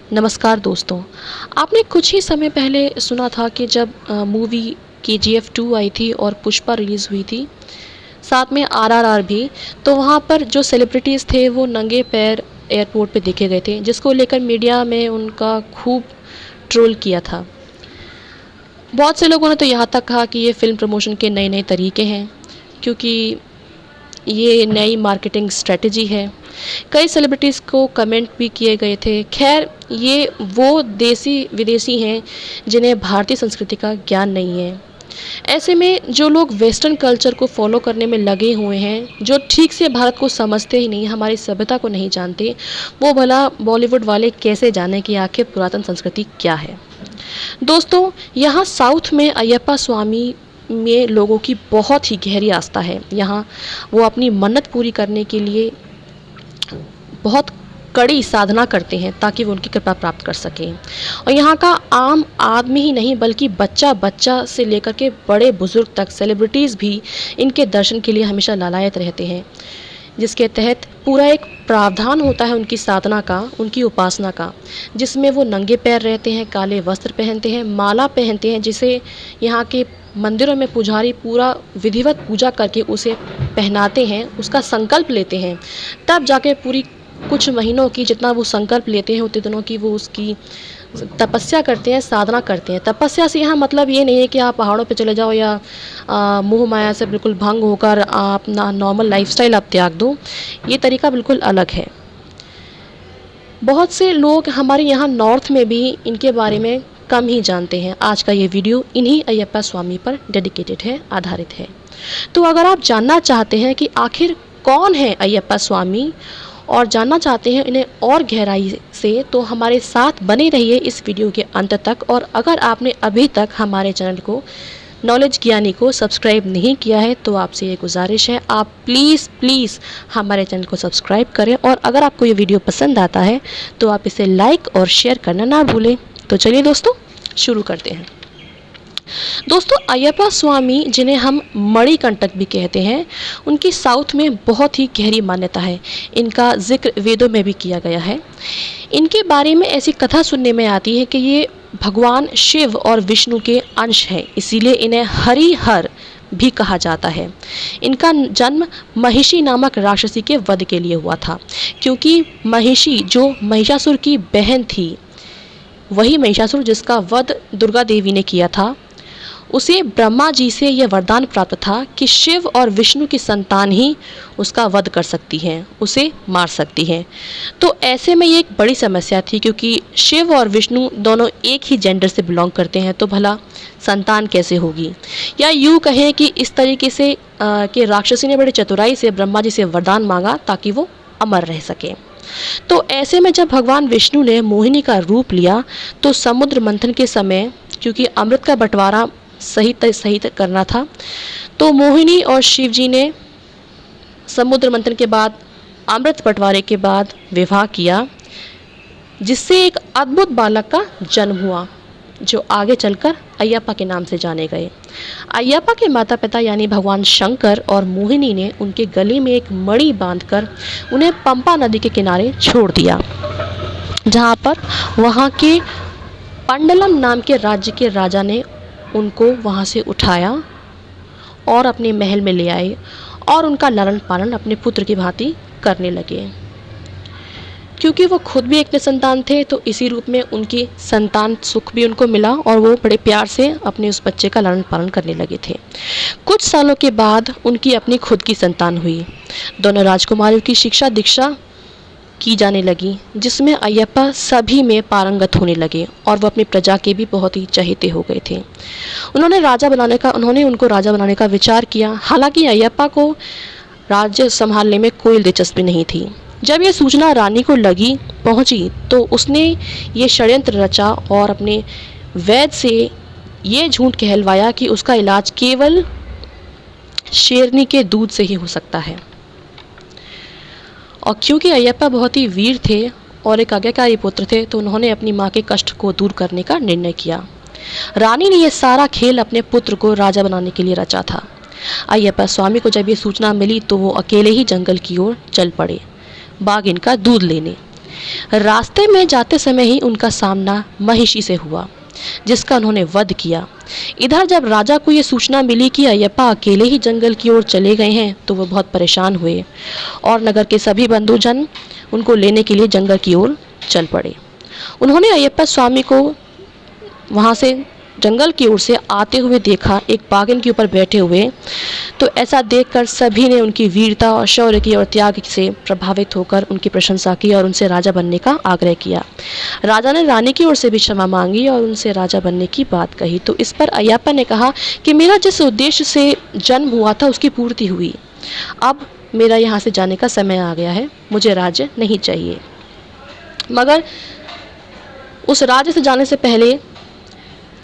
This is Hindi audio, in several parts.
नमस्कार दोस्तों। आपने कुछ ही समय पहले सुना था कि जब मूवी केजीएफ 2 आई थी और पुष्पा रिलीज़ हुई थी, साथ में आरआरआर भी, तो वहाँ पर जो सेलिब्रिटीज़ थे वो नंगे पैर एयरपोर्ट पे देखे गए थे, जिसको लेकर मीडिया में उनका खूब ट्रोल किया था। बहुत से लोगों ने तो यहाँ तक कहा कि ये फ़िल्म प्रमोशन के नए-नए तरीके हैं, क्योंकि ये नई मार्केटिंग स्ट्रेटजी है। कई सेलिब्रिटीज़ को कमेंट भी किए गए थे। ख़ैर, ये वो देसी विदेशी हैं जिन्हें भारतीय संस्कृति का ज्ञान नहीं है। ऐसे में जो लोग वेस्टर्न कल्चर को फ़ॉलो करने में लगे हुए हैं, जो ठीक से भारत को समझते ही नहीं, हमारी सभ्यता को नहीं जानते, वो भला बॉलीवुड वाले कैसे जानें कि आखिर पुरातन संस्कृति क्या है। दोस्तों, यहाँ साउथ में अयप्पा स्वामी में लोगों की बहुत ही गहरी आस्था है। यहाँ वो अपनी मन्नत पूरी करने के लिए बहुत कड़ी साधना करते हैं ताकि वो उनकी कृपा प्राप्त कर सकें। और यहाँ का आम आदमी ही नहीं बल्कि बच्चा से लेकर के बड़े बुजुर्ग तक, सेलिब्रिटीज़ भी इनके दर्शन के लिए हमेशा लालायत रहते हैं, जिसके तहत पूरा एक प्रावधान होता है उनकी साधना का, उनकी उपासना का, जिसमें वो नंगे पैर रहते हैं, काले वस्त्र पहनते हैं, माला पहनते हैं, जिसे यहाँ के मंदिरों में पुजारी पूरा विधिवत पूजा करके उसे पहनाते हैं, उसका संकल्प लेते हैं। तब जाके पूरी कुछ महीनों की, जितना वो संकल्प लेते हैं उतने दिनों की, वो उसकी तपस्या करते हैं, साधना करते हैं। तपस्या से यहाँ मतलब ये नहीं है कि आप पहाड़ों पे चले जाओ या मोह माया से बिल्कुल भंग होकर आप अपना नॉर्मल लाइफस्टाइल आप त्याग दो। ये तरीका बिल्कुल अलग है। बहुत से लोग हमारे यहाँ नॉर्थ में भी इनके बारे में कम ही जानते हैं। आज का ये वीडियो इन्हीं अयप्पा स्वामी पर डेडिकेटेड है, आधारित है। तो अगर आप जानना चाहते हैं कि आखिर कौन है अयप्पा स्वामी और जानना चाहते हैं इन्हें और गहराई से, तो हमारे साथ बने रहिए इस वीडियो के अंत तक। और अगर आपने अभी तक हमारे चैनल को नॉलेज ज्ञानी को सब्सक्राइब नहीं किया है तो आपसे ये गुजारिश है, आप प्लीज़ हमारे चैनल को सब्सक्राइब करें। और अगर आपको ये वीडियो पसंद आता है तो आप इसे लाइक और शेयर करना ना भूलें। तो चलिए दोस्तों, शुरू करते हैं। दोस्तों, अयप्पा स्वामी, जिन्हें हम मणिकंटक भी कहते हैं, उनकी साउथ में बहुत ही गहरी मान्यता है। इनका जिक्र वेदों में भी किया गया है। इनके बारे में ऐसी कथा सुनने में आती है कि ये भगवान शिव और विष्णु के अंश हैं, इसीलिए इन्हें हरिहर भी कहा जाता है। इनका जन्म महिषी नामक राक्षसी के वध के लिए हुआ था, क्योंकि महिषी जो महिषासुर की बहन थी, वही महिषासुर जिसका वध दुर्गा देवी ने किया था, उसे ब्रह्मा जी से यह वरदान प्राप्त था कि शिव और विष्णु की संतान ही उसका वध कर सकती हैं, उसे मार सकती हैं। तो ऐसे में ये एक बड़ी समस्या थी, क्योंकि शिव और विष्णु दोनों एक ही जेंडर से बिलोंग करते हैं, तो भला संतान कैसे होगी। या यूँ कहें कि इस तरीके से कि राक्षसी ने बड़ी चतुराई से ब्रह्मा जी से वरदान मांगा ताकि वो अमर रह सके। तो ऐसे में जब भगवान विष्णु ने मोहिनी का रूप लिया तो समुद्र मंथन के समय, क्योंकि अमृत का बंटवारा सही करना था, तो मोहिनी और शिव जी ने समुद्र मंथन के बाद, अमृत बंटवारे के बाद विवाह किया, जिससे एक अद्भुत बालक का जन्म हुआ, जो आगे चलकर अयप्पा के नाम से जाने गए। अयप्पा के माता पिता यानी भगवान शंकर और मोहिनी ने उनके गले में एक मणि बांधकर उन्हें पंपा नदी के किनारे छोड़ दिया, जहाँ पर वहाँ के पंडलम नाम के राज्य के राजा ने उनको वहाँ से उठाया और अपने महल में ले आए और उनका लालन पालन अपने पुत्र की भांति करने लगे। क्योंकि वो खुद भी एक निसंतान थे, तो इसी रूप में उनकी संतान सुख भी उनको मिला और वो बड़े प्यार से अपने उस बच्चे का लालन पालन करने लगे थे। कुछ सालों के बाद उनकी अपनी खुद की संतान हुई। दोनों राजकुमारियों की शिक्षा दीक्षा की जाने लगी, जिसमें अयप्पा सभी में पारंगत होने लगे और वो अपनी प्रजा के भी बहुत ही चहेते हो गए थे। उन्होंने उनको राजा बनाने का विचार किया। हालांकि अयप्पा को राज्य संभालने में कोई दिलचस्पी नहीं थी। जब ये सूचना रानी को पहुंची तो उसने ये षड्यंत्र रचा और अपने वैद्य से ये झूठ कहलवाया कि उसका इलाज केवल शेरनी के दूध से ही हो सकता है। और क्योंकि अयप्पा बहुत ही वीर थे और एक आज्ञाकारी पुत्र थे, तो उन्होंने अपनी माँ के कष्ट को दूर करने का निर्णय किया। रानी ने यह सारा खेल अपने पुत्र को राजा बनाने के लिए रचा था। अयप्पा स्वामी को जब ये सूचना मिली तो वो अकेले ही जंगल की ओर चल पड़े, बाघिन का दूध लेने। रास्ते में जाते समय ही उनका सामना महिषी से हुआ, जिसका उन्होंने वध किया। इधर जब राजा को ये सूचना मिली कि अयप्पा अकेले ही जंगल की ओर चले गए हैं तो वो बहुत परेशान हुए और नगर के सभी बंधुजन उनको लेने के लिए जंगल की ओर चल पड़े। उन्होंने अयप्पा स्वामी को वहाँ से जंगल की ओर से आते हुए देखा, एक बागिन के ऊपर बैठे हुए। तो ऐसा देखकर सभी ने उनकी वीरता और शौर्य की और त्याग से प्रभावित होकर उनकी प्रशंसा की और उनसे राजा बनने का आग्रह किया। राजा ने रानी की ओर से भी क्षमा मांगी और उनसे राजा बनने की बात कही। तो इस पर अयप्पा ने कहा कि मेरा जिस उद्देश्य से जन्म हुआ था उसकी पूर्ति हुई, अब मेरा यहाँ से जाने का समय आ गया है, मुझे राज्य नहीं चाहिए। मगर उस राज्य से जाने से पहले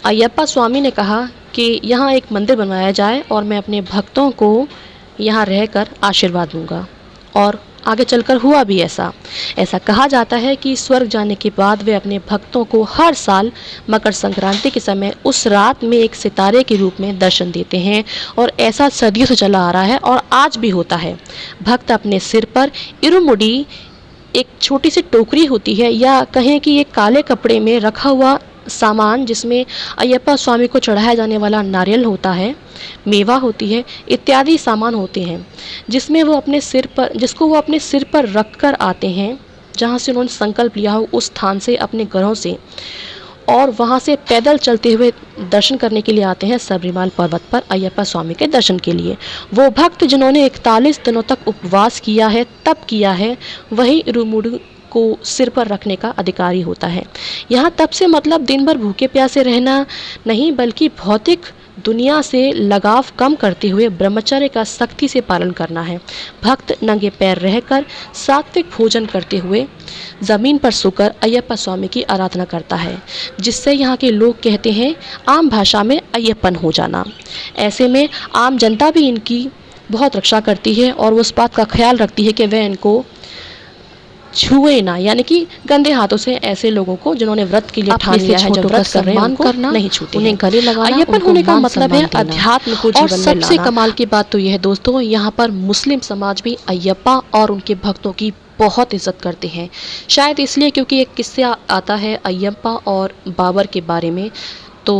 अयप्पा स्वामी ने कहा कि यहाँ एक मंदिर बनवाया जाए और मैं अपने भक्तों को यहाँ रहकर आशीर्वाद दूंगा। और आगे चलकर हुआ भी ऐसा। ऐसा कहा जाता है कि स्वर्ग जाने के बाद वे अपने भक्तों को हर साल मकर संक्रांति के समय उस रात में एक सितारे के रूप में दर्शन देते हैं और ऐसा सदियों से चला आ रहा है और आज भी होता है। भक्त अपने सिर पर इरुमुडी, एक छोटी सी टोकरी होती है या कहें कि एक काले कपड़े में रखा हुआ सामान जिसमें अयप्पा स्वामी को चढ़ाया जाने वाला नारियल होता है, मेवा होती है, इत्यादि सामान होते हैं जिसको वो अपने सिर पर रख कर आते हैं, जहाँ से उन्होंने संकल्प लिया हो उस स्थान से, अपने घरों से, और वहाँ से पैदल चलते हुए दर्शन करने के लिए आते हैं सबरीमाल पर्वत पर अयप्पा स्वामी के दर्शन के लिए। वो भक्त जिन्होंने 41 दिनों तक उपवास किया है, तप किया है, वही इरुमुडी को सिर पर रखने का अधिकारी होता है। यहाँ तप से मतलब दिन भर भूखे प्यासे रहना नहीं, बल्कि भौतिक दुनिया से लगाव कम करते हुए ब्रह्मचर्य का सख्ती से पालन करना है। भक्त नंगे पैर रहकर सात्विक भोजन करते हुए ज़मीन पर सोकर अयप्पा स्वामी की आराधना करता है, जिससे यहाँ के लोग कहते हैं आम भाषा में अय्यप्पन हो जाना। ऐसे में आम जनता भी इनकी बहुत रक्षा करती है और उस बात का ख्याल रखती है कि वह इनको छुए ना, यानी कि गंदे हाथों से ऐसे लोगों को जिन्होंने व्रत के लिए ठान लिया है, जो व्रत कर रहे हैं, उनको नहीं छूते, उन्हें गले लगाना। अय्यप्पन होने का मतलब है अध्यात्म को जीवन में लाना। सबसे कमाल की बात तो यह है दोस्तों, यहाँ पर मुस्लिम समाज भी अयप्पा और उनके भक्तों की बहुत इज्जत करते हैं। शायद इसलिए क्योंकि एक किस्सा आता है अयप्पा और बाबर के बारे में। तो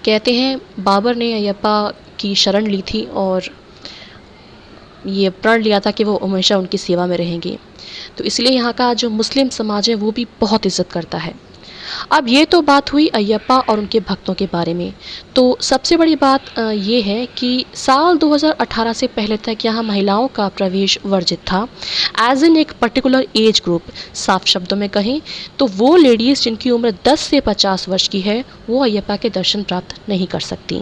कहते हैं बाबर ने अयप्पा की शरण ली थी और ये प्रण लिया था कि वो हमेशा उनकी सेवा में रहेंगे। तो इसलिए यहाँ का जो मुस्लिम समाज है वो भी बहुत इज्जत करता है। अब ये तो बात हुई अयप्पा और उनके भक्तों के बारे में। तो सबसे बड़ी बात ये है कि साल 2018 से पहले तक यहाँ महिलाओं का प्रवेश वर्जित था, एज इन एक पर्टिकुलर एज ग्रुप। साफ शब्दों में कहें तो वो लेडीज़ जिनकी उम्र 10 से 50 वर्ष की है वो अयप्पा के दर्शन प्राप्त नहीं कर सकती।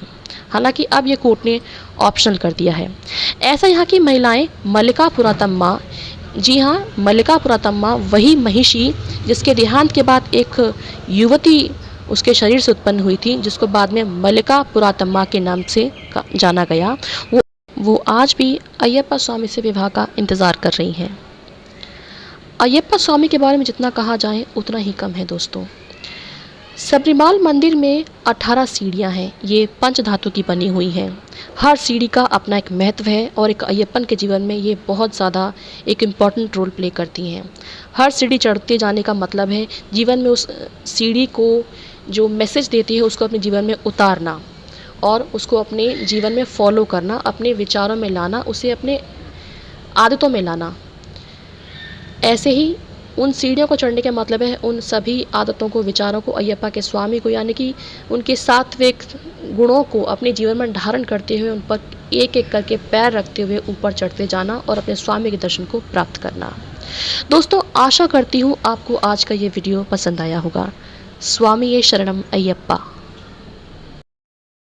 हालांकि अब ये कोर्ट ने ऑप्शनल कर दिया है। ऐसा यहाँ की महिलाएं मल्लिकापुरातम्मा, जी हाँ, मल्लिकापुरातम्मा वही महिषी जिसके देहांत के बाद एक युवती उसके शरीर से उत्पन्न हुई थी, जिसको बाद में मल्लिकापुरातम्मा के नाम से जाना गया, वो आज भी अयप्पा स्वामी से विवाह का इंतज़ार कर रही हैं। अयप्पा स्वामी के बारे में जितना कहा जाए उतना ही कम है दोस्तों। सबरीमाल मंदिर में 18 सीढ़ियाँ हैं। ये पंच धातु की बनी हुई हैं। हर सीढ़ी का अपना एक महत्व है और एक अयप्पन के जीवन में ये बहुत ज़्यादा एक इम्पॉर्टेंट रोल प्ले करती हैं। हर सीढ़ी चढ़ते जाने का मतलब है जीवन में उस सीढ़ी को जो मैसेज देती है उसको अपने जीवन में उतारना और उसको अपने जीवन में फॉलो करना, अपने विचारों में लाना, उसे अपने आदतों में लाना। ऐसे ही उन सीढ़ियों को चढ़ने का मतलब है उन सभी आदतों को, विचारों को अयप्पा के स्वामी को, यानी कि उनके सात्विक गुणों को अपने जीवन में धारण करते हुए उन पर एक एक करके पैर रखते हुए ऊपर चढ़ते जाना और अपने स्वामी के दर्शन को प्राप्त करना। दोस्तों, आशा करती हूँ आपको आज का ये वीडियो पसंद आया होगा। स्वामी शरणम अयप्पा।